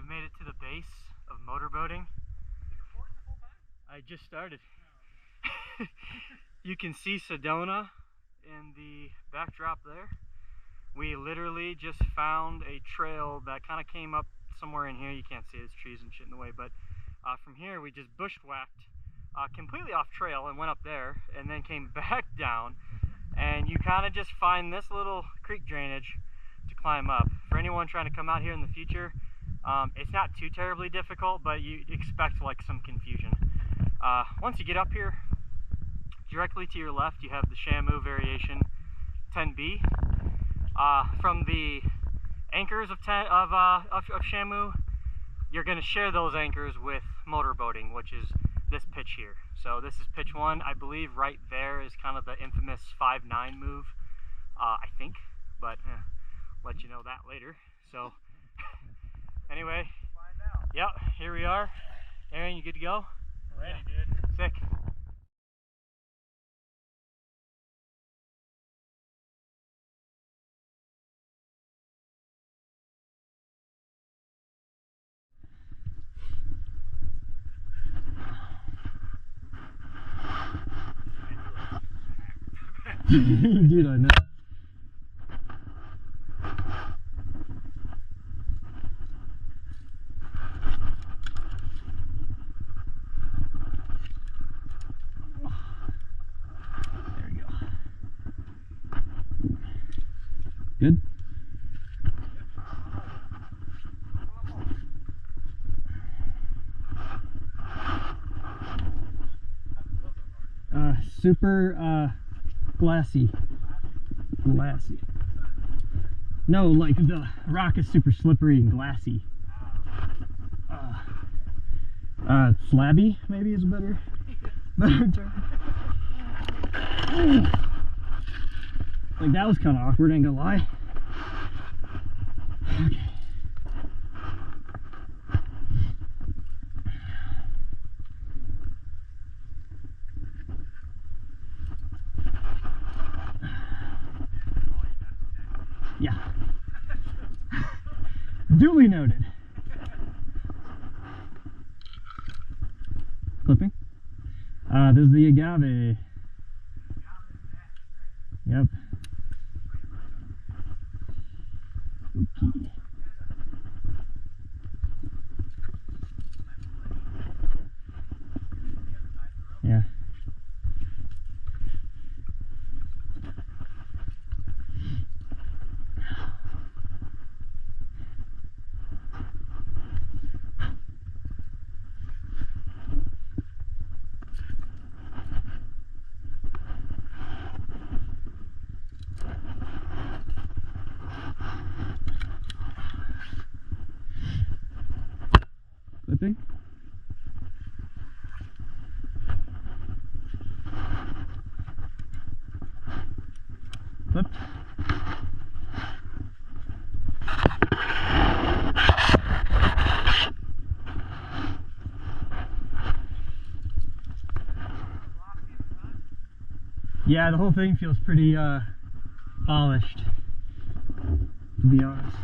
we've made it to the base of motorboating. I just started. You can see Sedona in the backdrop there. We literally just found a trail that kind of came up somewhere in here. You can't see it, there's trees and shit in the way, but from here we just bushwhacked completely off trail and went up there and then came back down, and you kind of just find this little creek drainage to climb up. For anyone trying to come out here in the future, it's not too terribly difficult, but you expect like some confusion. Once you get up here, directly to your left you have the Shamu variation 10B. From the anchors of Shamu, you're going to share those anchors with motorboating, which is this pitch here. So this is pitch 1. I believe right there is kind of the infamous 5-9 move, I think, but let you know that later. So anyway, yep, here we are. Aaron, you good to go? Ready, dude. Sick. Dude, I know. There we go. Good? Super glassy. No, like the rock is super slippery and glassy. Flabby maybe is a better term. Like that was kind of awkward, ain't gonna lie. Okay. Yeah. Duly noted. Clipping. This is the agave. Yep. Okay. Yeah. Flipping. Flip. Yeah, the whole thing feels pretty polished, to be honest.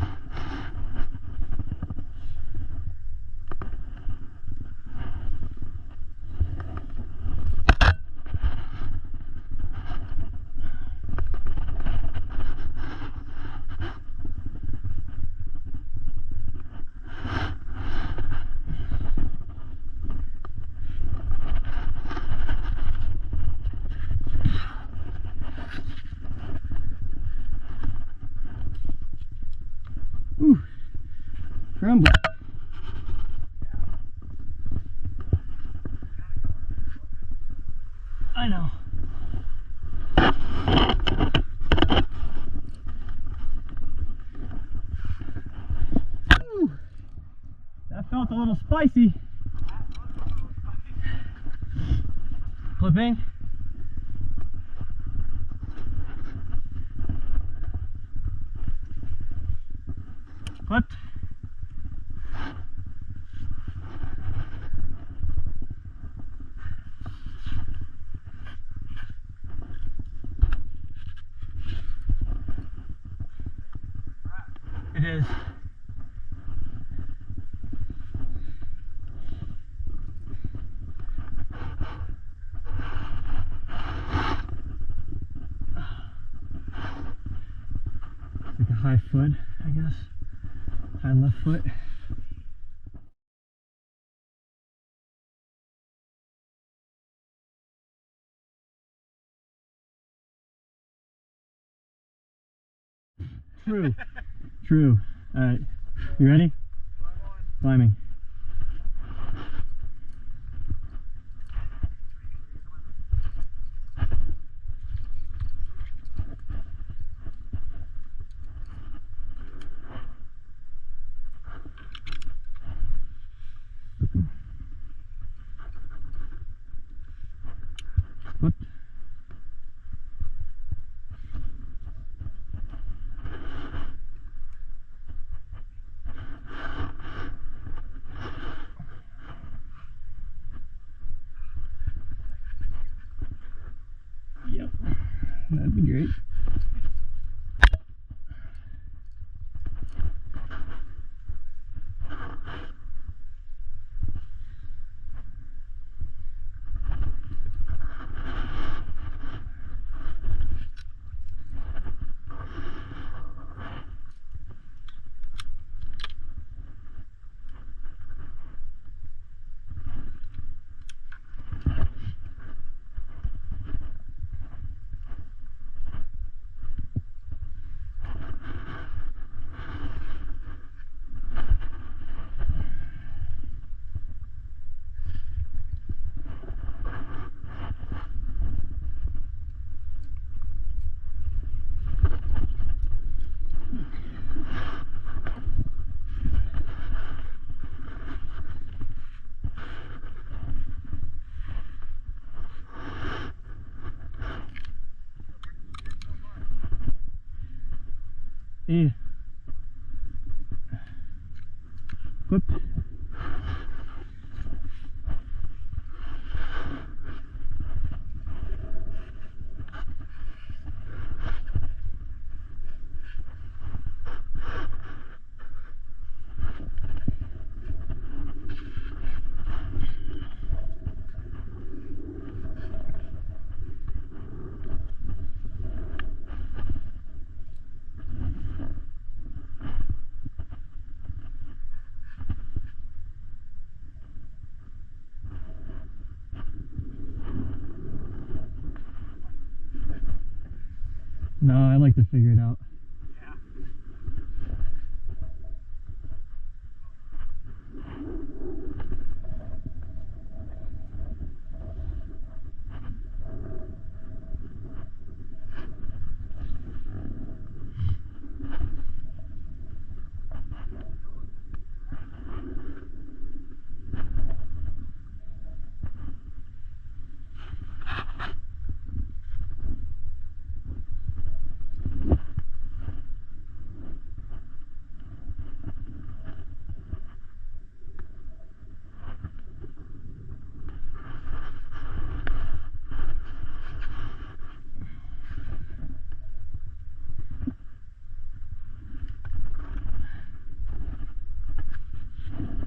Ooh, crumbly. I know. Ooh, that felt a little spicy. Flipping. Flipped. It is. high foot, I guess. High left foot. True. True. Alright. You ready? Climbing. What? Yep. That'd be great. Yeah. Whoop. No, I like to figure it out.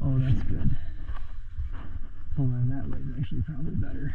Oh, that's good. Pulling that way is actually probably better.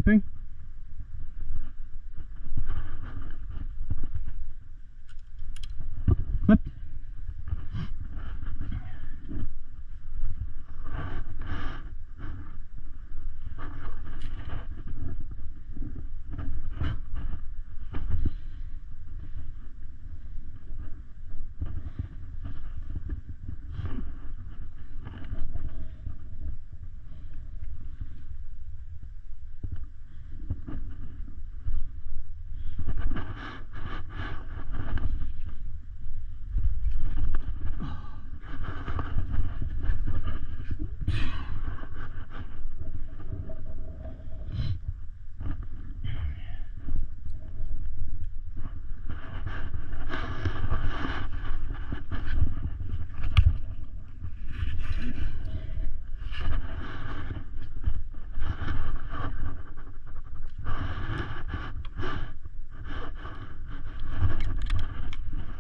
Flipping. Flipped.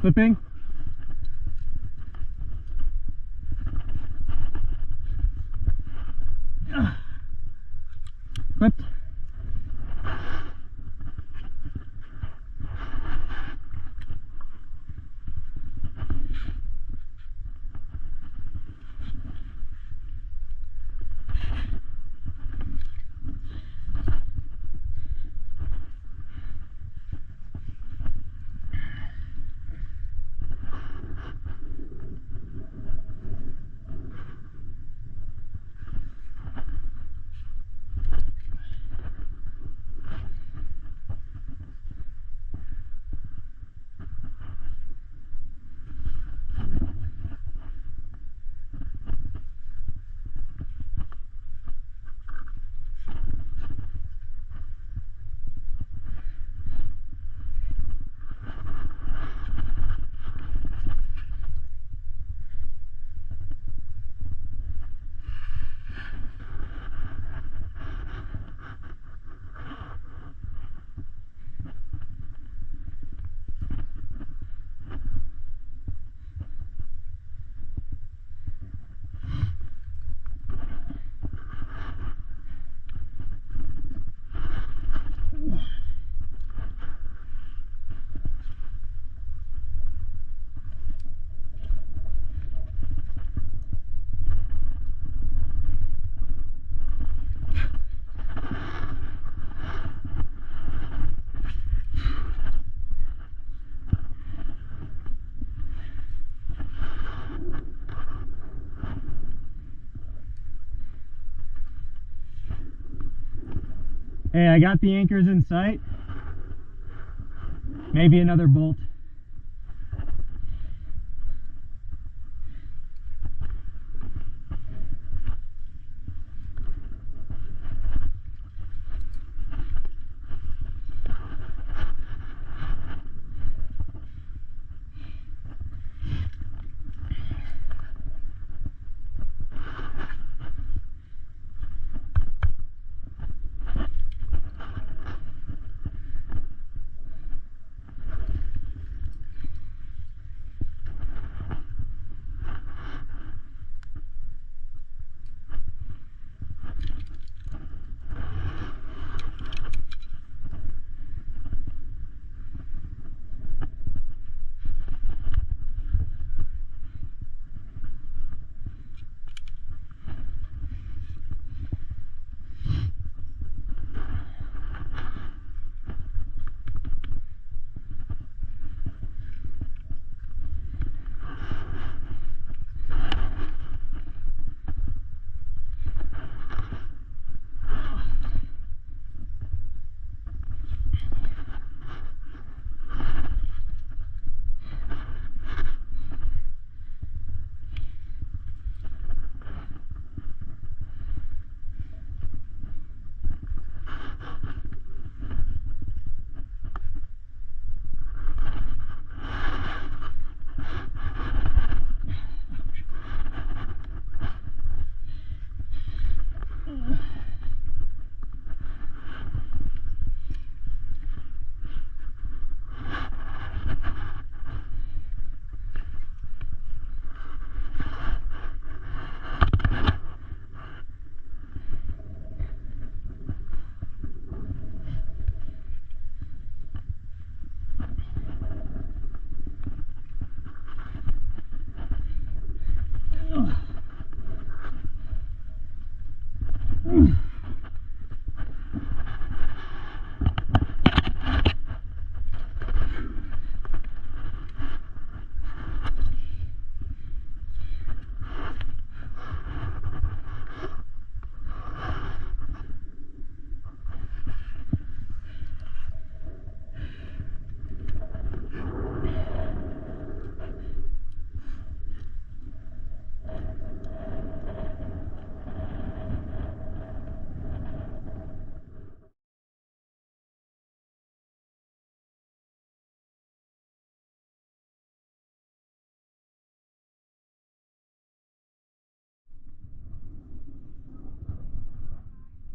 Flipping. Flipped. Hey, I got the anchors in sight. Maybe another bolt.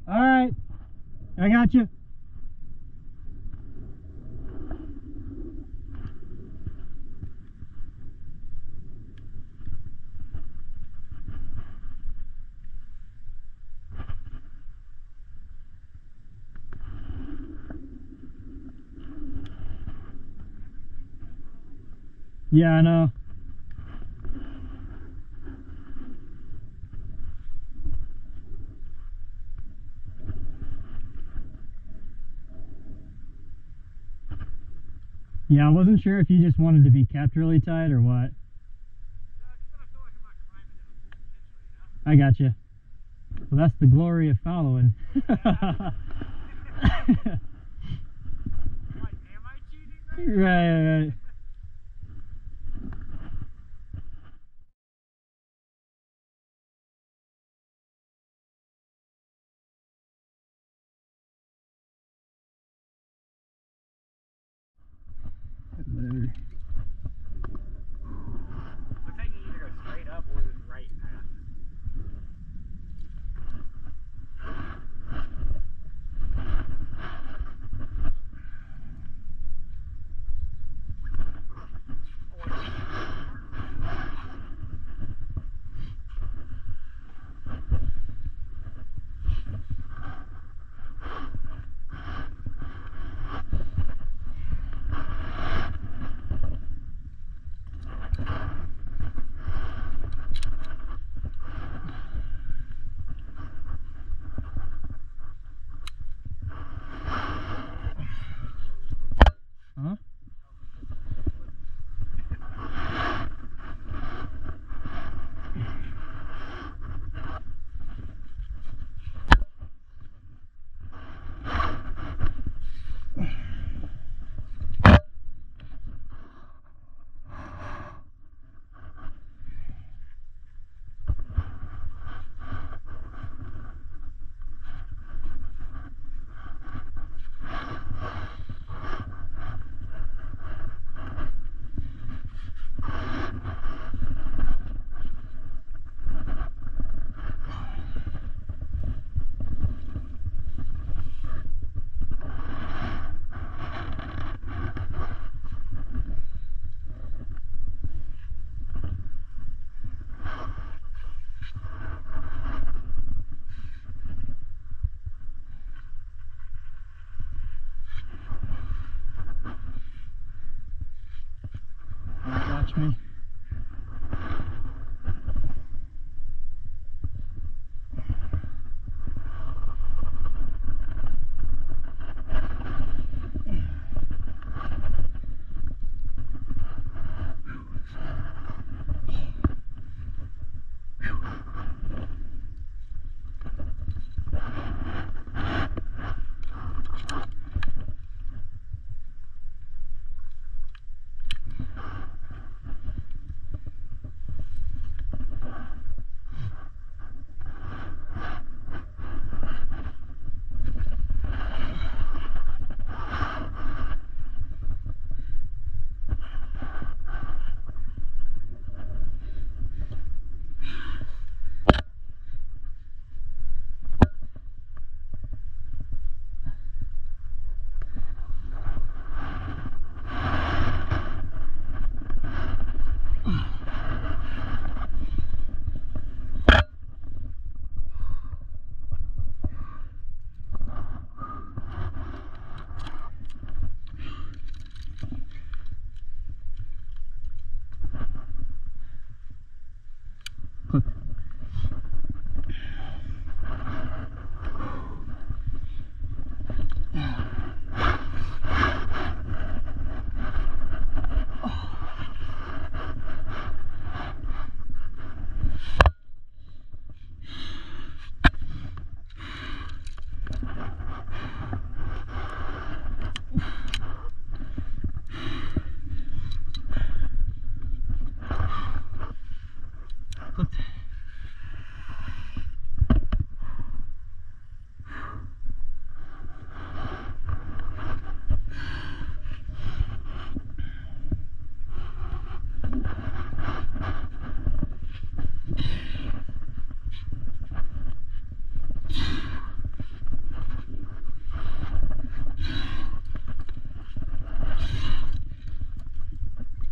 All right, I got you. Yeah, I know. Yeah, I wasn't sure if you just wanted to be kept really tight or what. I got you. Well, that's the glory of following. Right. Whatever. Looks like you either go straight up or this right path. Huh? Watch me.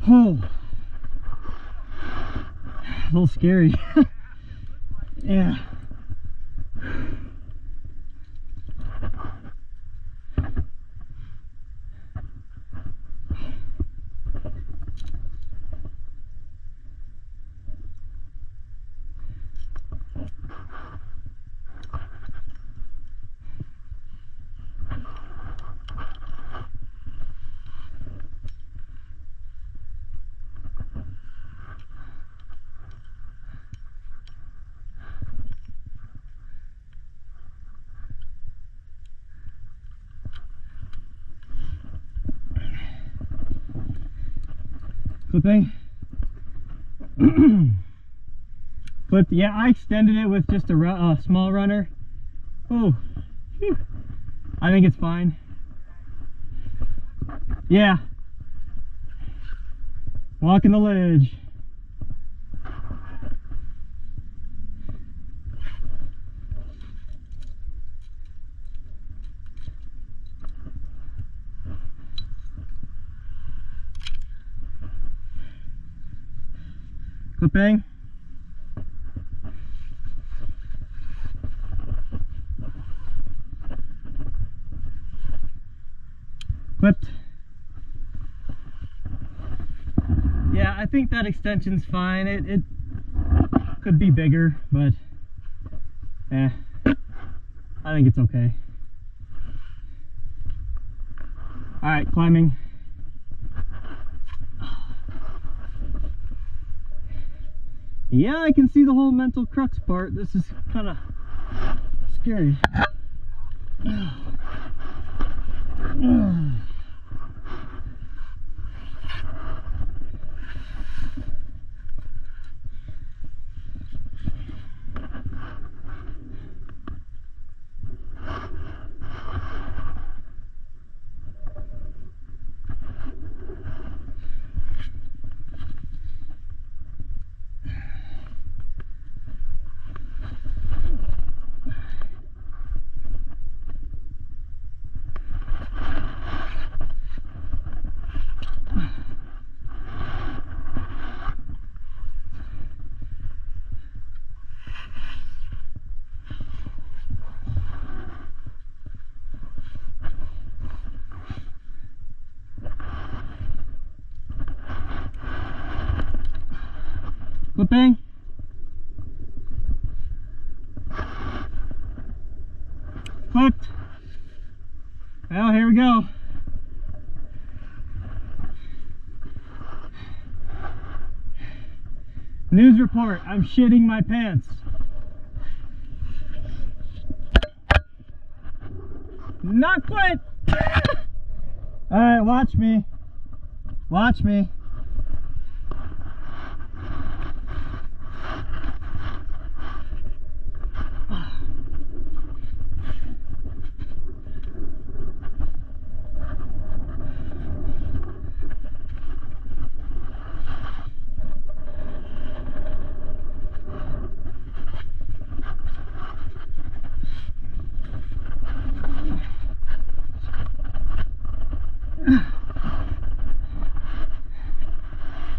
Oh, a little scary. Yeah. Clipping. Clipped. Yeah, I extended it with just a small runner. Oh, phew. I think it's fine. Yeah. Walking the ledge. Clipping. Clipped. Yeah, I think that extension's fine. It could be bigger, but I think it's okay. Alright, climbing. Yeah, I can see the whole mental crux part. This is kind of scary. Clipping. Clipped. Well, here we go. News report, I'm shitting my pants. Not quite. Alright, watch me. Watch me.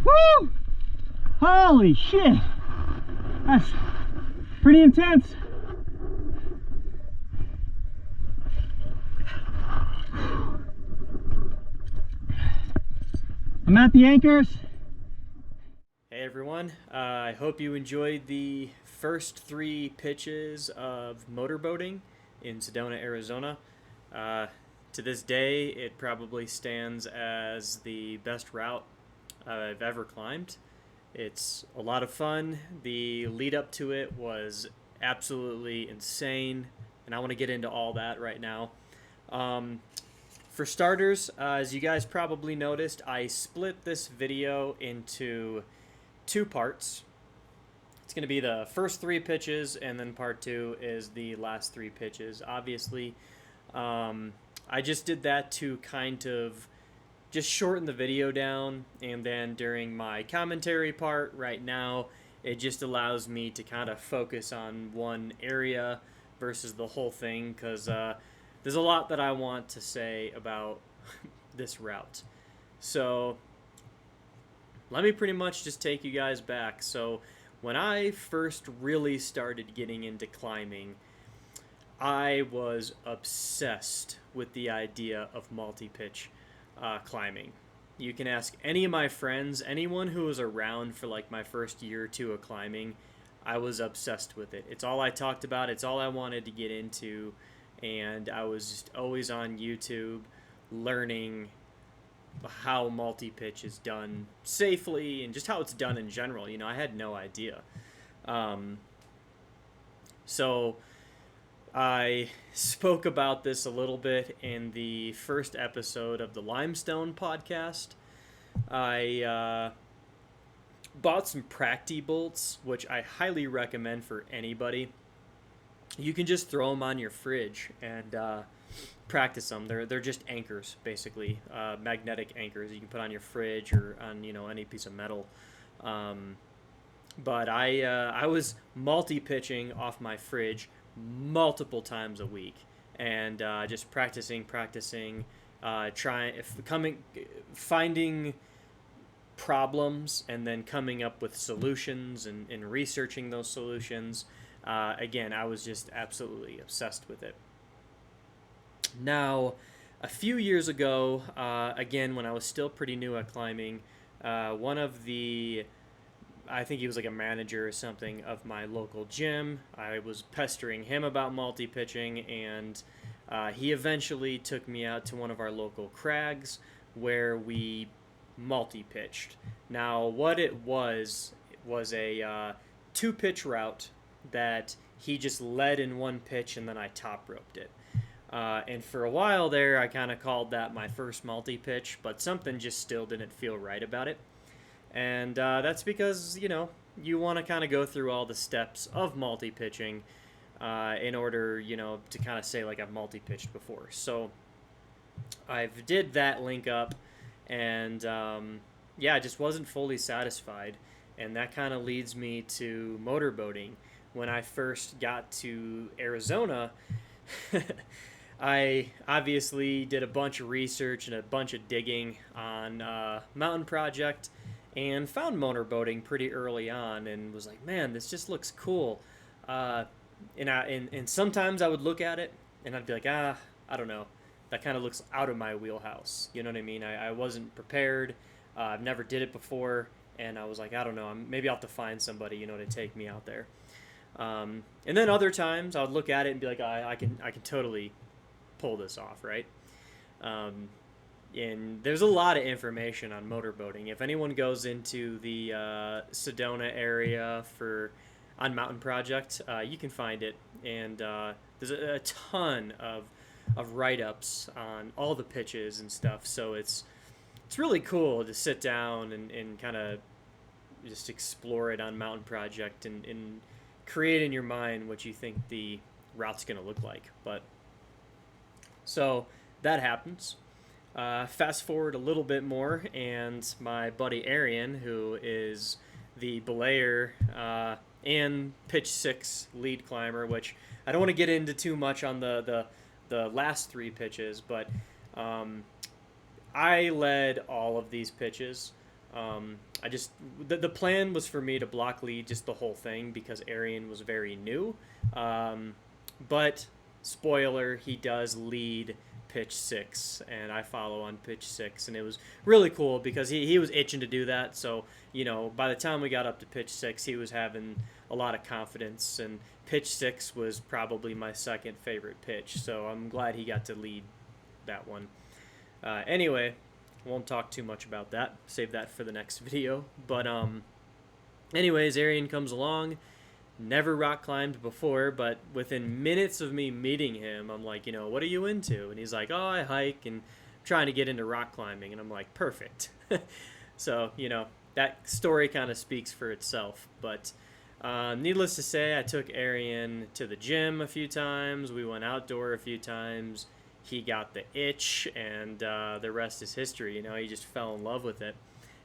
Woo! Holy shit! That's pretty intense. I'm at the anchors. Hey everyone, I hope you enjoyed the first 3 pitches of motorboating in Sedona, Arizona. To this day, it probably stands as the best route I've ever climbed. It's a lot of fun. The lead up to it was absolutely insane, and I want to get into all that right now. For starters, as you guys probably noticed, I split this video into 2 parts. It's going to be the first 3 pitches, and then part 2 is the last 3 pitches. Obviously, I just did that to kind of just shorten the video down, and then during my commentary part right now, it just allows me to kind of focus on one area versus the whole thing, because there's a lot that I want to say about this route. So let me pretty much just take you guys back. So when I first really started getting into climbing, I was obsessed with the idea of multi-pitch climbing. You can ask any of my friends, anyone who was around for like my first year or two of climbing, I was obsessed with it. It's all I talked about, it's all I wanted to get into, and I was just always on YouTube learning how multi-pitch is done safely and just how it's done in general. You know, I had no idea. Um, so I spoke about this a little bit in the first episode of the Limestone podcast. I bought some Practi bolts, which I highly recommend for anybody. You can just throw them on your fridge and practice them. They're just anchors, basically, magnetic anchors you can put on your fridge or on any piece of metal. But I was multi-pitching off my fridge multiple times a week, and just practicing, finding problems, and then coming up with solutions and researching those solutions. Again, I was just absolutely obsessed with it. Now, a few years ago, again, when I was still pretty new at climbing, one of the, I think he was like a manager or something of my local gym, I was pestering him about multi-pitching, and he eventually took me out to one of our local crags where we multi-pitched. Now, what it was a two-pitch route that he just led in one pitch, and then I top roped it. And for a while there, I kind of called that my first multi-pitch, but something just still didn't feel right about it. And that's because, you want to kind of go through all the steps of multi-pitching in order, to kind of say, like, I've multi-pitched before. So I did that link up, and I just wasn't fully satisfied. And that kind of leads me to motorboating. When I first got to Arizona, I obviously did a bunch of research and a bunch of digging on Mountain Project and found motorboating pretty early on and was like, man, this just looks cool. And sometimes I would look at it and I'd be like, I don't know. That kind of looks out of my wheelhouse. You know what I mean? I wasn't prepared. I've never did it before. And I was like, I don't know. Maybe I'll have to find somebody, to take me out there. And then other times I would look at it and be like, I can totally pull this off, right? And there's a lot of information on motorboating. If anyone goes into the Sedona area on Mountain Project, you can find it. And there's a ton of write-ups on all the pitches and stuff. So it's really cool to sit down and kind of just explore it on Mountain Project and create in your mind what you think the route's going to look like. But so that happens. Fast forward a little bit more, and my buddy Arian, who is the belayer and pitch 6 lead climber, which I don't want to get into too much on the last 3 pitches, but I led all of these pitches. The plan was for me to block lead just the whole thing because Arian was very new. But spoiler, he does lead pitch 6, and I follow on pitch 6, and it was really cool because he was itching to do that. So by the time we got up to pitch 6, he was having a lot of confidence, and pitch 6 was probably my second favorite pitch. So I'm glad he got to lead that one. Anyway, won't talk too much about that. Save that for the next video. But anyways, Arian comes along. Never rock climbed before, but within minutes of me meeting him, I'm like, what are you into? And he's like, oh, I hike and I'm trying to get into rock climbing. And I'm like, perfect. So, that story kind of speaks for itself. But needless to say, I took Arian to the gym a few times. We went outdoor a few times. He got the itch, and the rest is history. He just fell in love with it.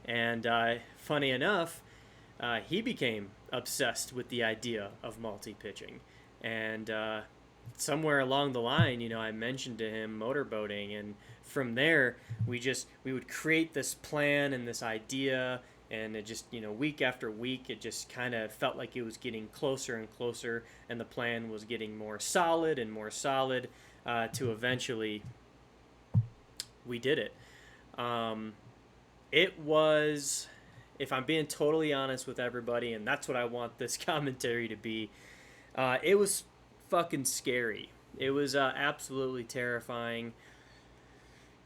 And funny enough, he became obsessed with the idea of multi-pitching. And somewhere along the line, I mentioned to him motorboating, and from there, we would create this plan and this idea, and it just, week after week, it just kind of felt like it was getting closer and closer, and the plan was getting more solid and more solid, to eventually we did it. It was, if I'm being totally honest with everybody, and that's what I want this commentary to be, it was fucking scary. It was absolutely terrifying.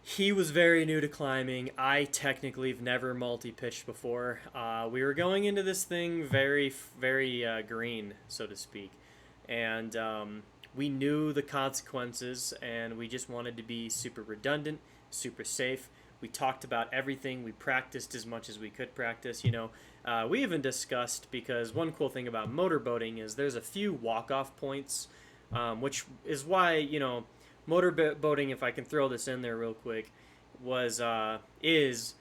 He was very new to climbing. I technically have never multi-pitched before. We were going into this thing very, very green, so to speak. And we knew the consequences, and we just wanted to be super redundant, super safe. We talked about everything. We practiced as much as we could practice. We even discussed, because one cool thing about motorboating is there's a few walk-off points, which is why, motorboating, if I can throw this in there real quick, is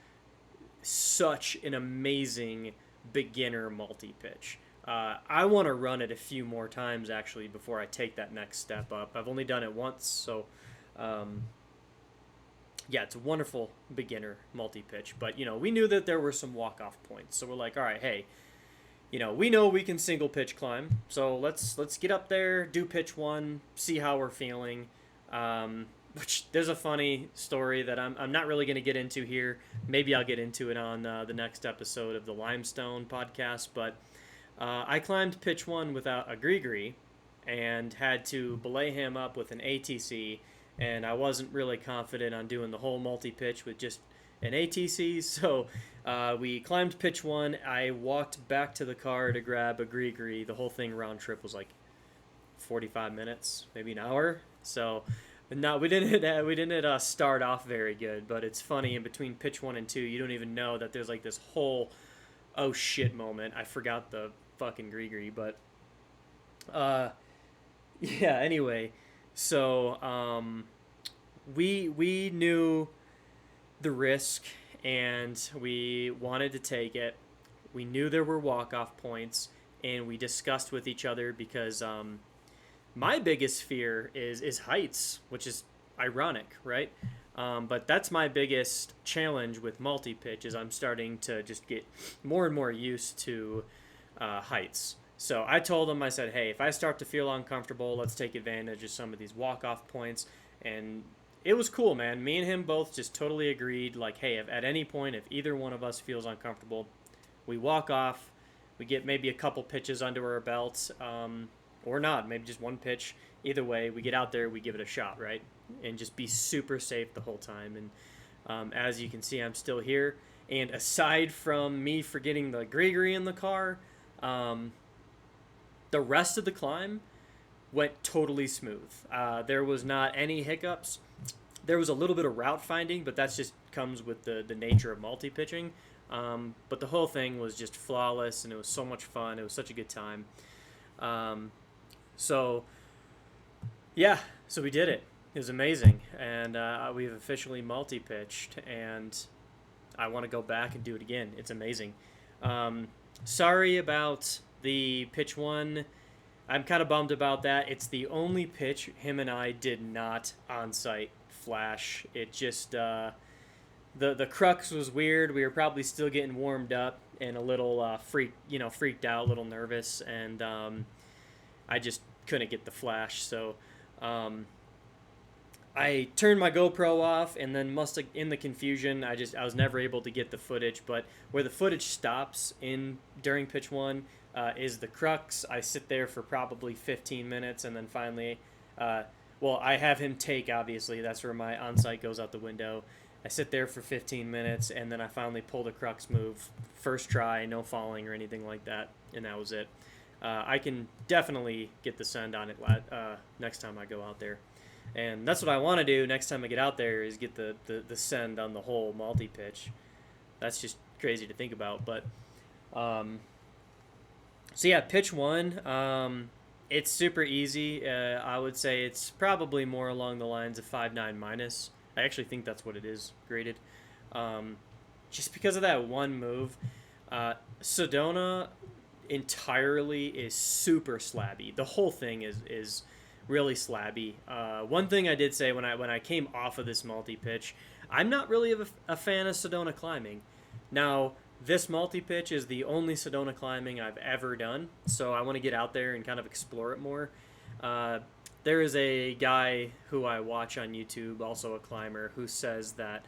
such an amazing beginner multi-pitch. I want to run it a few more times, actually, before I take that next step up. I've only done it once, so yeah, it's a wonderful beginner multi-pitch. But, we knew that there were some walk-off points, so we're like, all right, hey, we know we can single pitch climb, so let's get up there, do pitch 1, see how we're feeling. Which there's a funny story that I'm not really going to get into here. Maybe I'll get into it on the next episode of the Limestone podcast. But I climbed pitch 1 without a gree and had to belay him up with an ATC. And I wasn't really confident on doing the whole multi-pitch with just an ATC. So we climbed pitch 1. I walked back to the car to grab a gree. The whole thing round trip was like 45 minutes, maybe an hour. So, no, we didn't start off very good. But it's funny, in between pitch 1 and 2, you don't even know that there's like this whole oh shit moment. I forgot the fucking gree, but yeah. Anyway, so we knew the risk and we wanted to take it. We knew there were walk-off points, and we discussed with each other because my biggest fear is heights, which is ironic, right? But that's my biggest challenge with multi-pitch, is I'm starting to just get more and more used to heights. So I told him, I said, hey, if I start to feel uncomfortable, let's take advantage of some of these walk-off points. And it was cool, man. Me and him both just totally agreed, like, hey, if at any point, if either one of us feels uncomfortable, we walk off, we get maybe a couple pitches under our belts, or not, maybe just one pitch. Either way, we get out there, we give it a shot, right? And just be super safe the whole time. And as you can see, I'm still here. And aside from me forgetting the gree in the car, the rest of the climb went totally smooth. There was not any hiccups. There was a little bit of route finding, but that just comes with the nature of multi-pitching. But the whole thing was just flawless, and it was so much fun. It was such a good time. So we did it. It was amazing, and we've officially multi-pitched, and I want to go back and do it again. It's amazing. Sorry about the pitch 1. I'm kind of bummed about that. It's the only pitch him and I did not on-site flash. It just the crux was weird. We were probably still getting warmed up and a little freaked out, a little nervous, and I just couldn't get the flash. So I turned my GoPro off, and then in the confusion, I was never able to get the footage. But where the footage stops during pitch 1 is the crux. I sit there for probably 15 minutes, and then finally, I have him take, obviously. That's where my on-site goes out the window. I sit there for 15 minutes, and then I finally pull the crux move. First try, no falling or anything like that, and that was it. I can definitely get the send on it next time I go out there. And that's what I want to do next time I get out there, is get the send on the whole multi-pitch. That's just crazy to think about. But so yeah, pitch 1, it's super easy. I would say it's probably more along the lines of 5.9 minus. I actually think that's what it is graded. Just because of that one move. Sedona entirely is super slabby. The whole thing is really slabby. One thing I did say when I came off of this multi-pitch, I'm not really a fan of Sedona climbing. Now, this multi-pitch is the only Sedona climbing I've ever done, so I want to get out there and kind of explore it more. There is a guy who I watch on YouTube, also a climber, who says that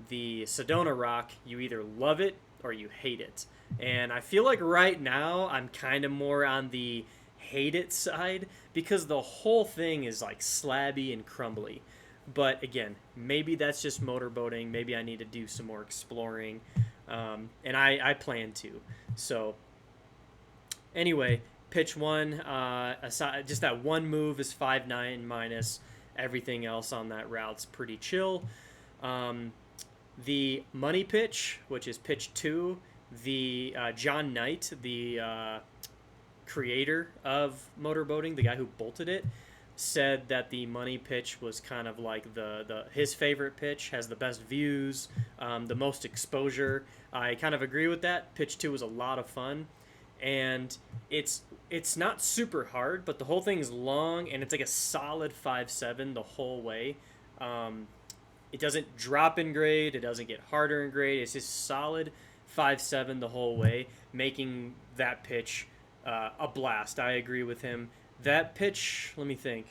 the Sedona rock, you either love it or you hate it. And I feel like right now I'm kind of more on the hate it side because the whole thing is like slabby and crumbly. But again, maybe that's just motorboating. Maybe I need to do some more exploring. And I plan to. So anyway, pitch one, aside, just that one move is 5.9 minus. Everything else on that route's pretty chill. The money pitch, which is pitch 2, the John Knight, the creator of motorboating, the guy who bolted it, said that the money pitch was kind of like his favorite pitch, has the best views, the most exposure. I kind of agree with that. Pitch 2 was a lot of fun, and it's not super hard, but the whole thing is long, and it's like a solid 5.7 the whole way. It doesn't drop in grade, it doesn't get harder in grade. It's just solid 5.7 the whole way, making that pitch a blast. I agree with him. That pitch, let me think,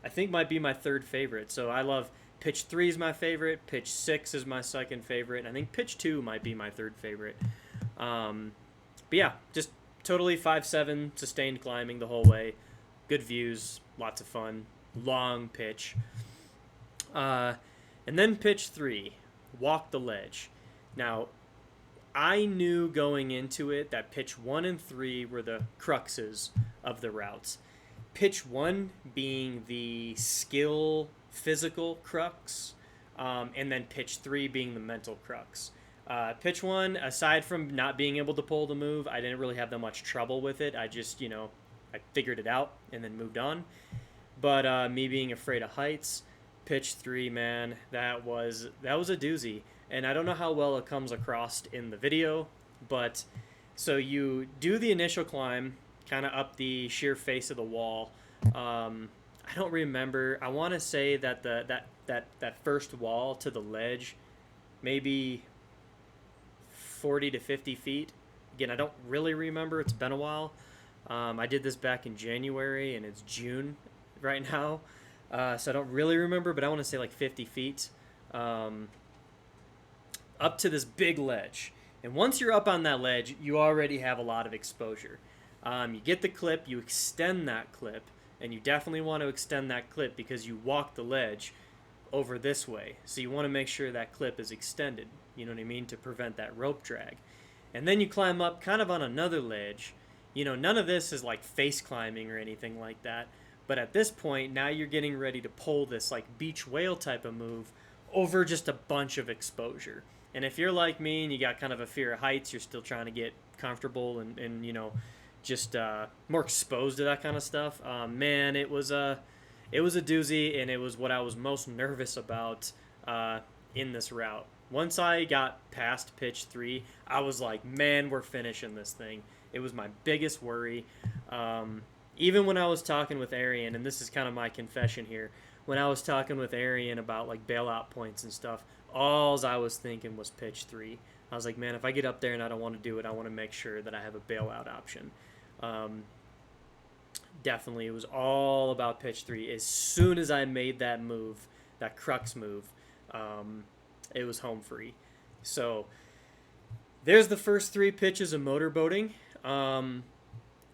I think might be my third favorite. So I love pitch 3 is my favorite, pitch 6 is my second favorite, and I think pitch 2 might be my third favorite. But yeah, just totally 5.7 sustained climbing the whole way. Good views, lots of fun, long pitch. And then pitch 3, walk the ledge. Now, I knew going into it that pitch 1 and 3 were the cruxes of the routes. Pitch 1 being the skill, physical crux, and then pitch 3 being the mental crux. Pitch 1, aside from not being able to pull the move, I didn't really have that much trouble with it. I just, I figured it out and then moved on. But me being afraid of heights, pitch 3, man, that was a doozy. And I don't know how well it comes across in the video, but so you do the initial climb, kind of up the sheer face of the wall. I don't remember. I want to say that that first wall to the ledge, maybe 40 to 50 feet. Again, I don't really remember. It's been a while. I did this back in January, and it's June right now, so I don't really remember. But I want to say like 50 feet. Up to this big ledge. And once you're up on that ledge, you already have a lot of exposure. You get the clip, you extend that clip, and you definitely want to extend that clip because you walk the ledge over this way. So you want to make sure that clip is extended, you know what I mean, to prevent that rope drag. And then you climb up kind of on another ledge. None of this is like face climbing or anything like that. But at this point, now you're getting ready to pull this like beach whale type of move over just a bunch of exposure. And if you're like me and you got kind of a fear of heights, you're still trying to get comfortable and just more exposed to that kind of stuff. Man, it was a doozy, and it was what I was most nervous about in this route. Once I got past pitch 3, I was like, man, we're finishing this thing. It was my biggest worry. Even when I was talking with Arian, and this is kind of my confession here, when I was talking with Arian about like bailout points and stuff, all I was thinking was pitch 3. I was like, man, if I get up there and I don't want to do it, I want to make sure that I have a bailout option. Definitely, it was all about pitch 3. As soon as I made that move, that crux move, it was home free. So there's the first 3 pitches of motorboating.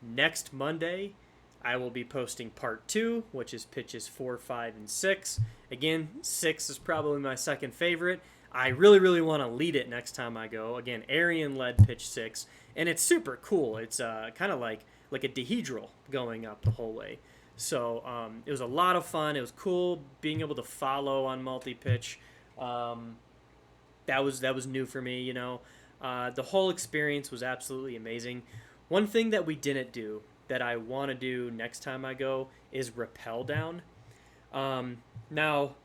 Next Monday, I will be posting part 2, which is pitches 4, 5, and 6. Again, 6 is probably my second favorite. I really, really want to lead it next time I go. Again, Arian led pitch 6, and it's super cool. It's kind of like a dihedral going up the whole way. So it was a lot of fun. It was cool being able to follow on multi-pitch. That was new for me, The whole experience was absolutely amazing. One thing that we didn't do that I want to do next time I go is rappel down. Now,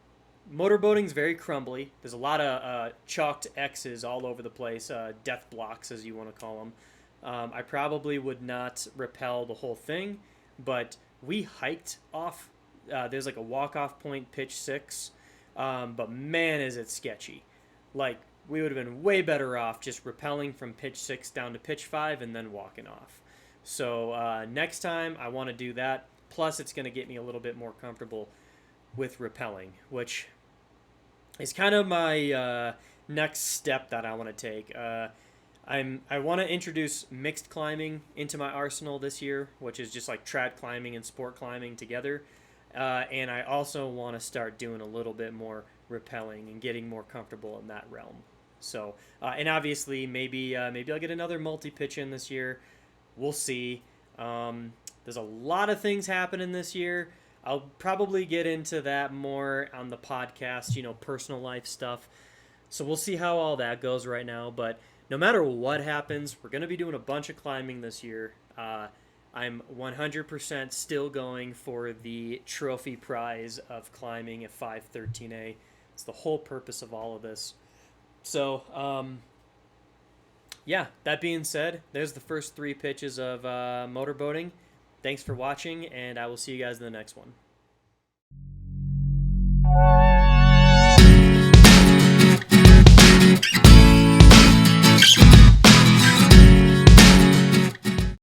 motorboating's very crumbly. There's a lot of chalked X's all over the place, death blocks as you want to call them. I probably would not rappel the whole thing, but we hiked off. There's like a walk-off point, pitch 6, but man, is it sketchy. Like, we would have been way better off just rappelling from pitch 6 down to pitch 5 and then walking off. So next time I want to do that. Plus, it's going to get me a little bit more comfortable with rappelling, which is kind of my next step that I want to take. I want to introduce mixed climbing into my arsenal this year, which is just like trad climbing and sport climbing together. And I also want to start doing a little bit more rappelling and getting more comfortable in that realm. So, and obviously, maybe I'll get another multi-pitch in this year. We'll see. There's a lot of things happening this year. I'll probably get into that more on the podcast, personal life stuff. So we'll see how all that goes right now. But no matter what happens, we're going to be doing a bunch of climbing this year. I'm 100% still going for the trophy prize of climbing at 513A. It's the whole purpose of all of this. So, yeah, that being said, there's the first 3 pitches of motorboating. Thanks for watching, and I will see you guys in the next one.